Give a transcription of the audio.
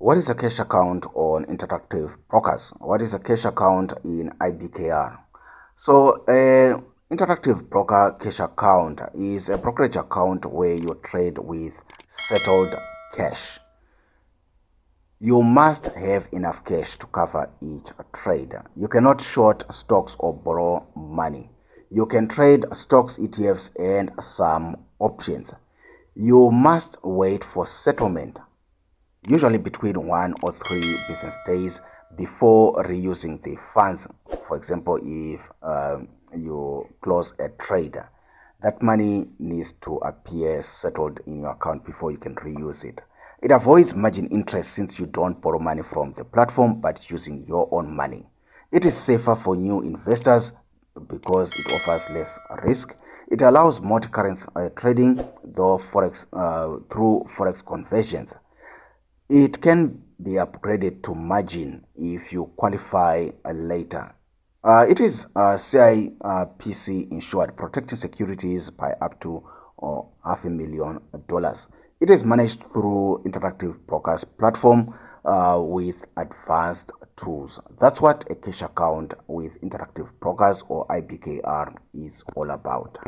What is a cash account on interactive brokers? What is a cash account in IBKR? So, a interactive broker cash account is a brokerage account where you trade with settled cash. You must have enough cash to cover each trade. You cannot short stocks or borrow money. You can trade stocks, ETFs, and some options. You must wait for settlement, usually between 1 or 3 business days, before reusing the funds. For example, if you close a trade, that money needs to appear settled in your account before you can reuse it. It avoids margin interest since you don't borrow money from the platform but using your own money. It is safer for new investors because it offers less risk. It allows multi-currency trading through forex conversions. It can be upgraded to margin if you qualify later. It is CIPC insured, protecting securities by up to $500,000. It is managed through Interactive Brokers platform with advanced tools. That's what a cash account with Interactive Brokers or IBKR is all about.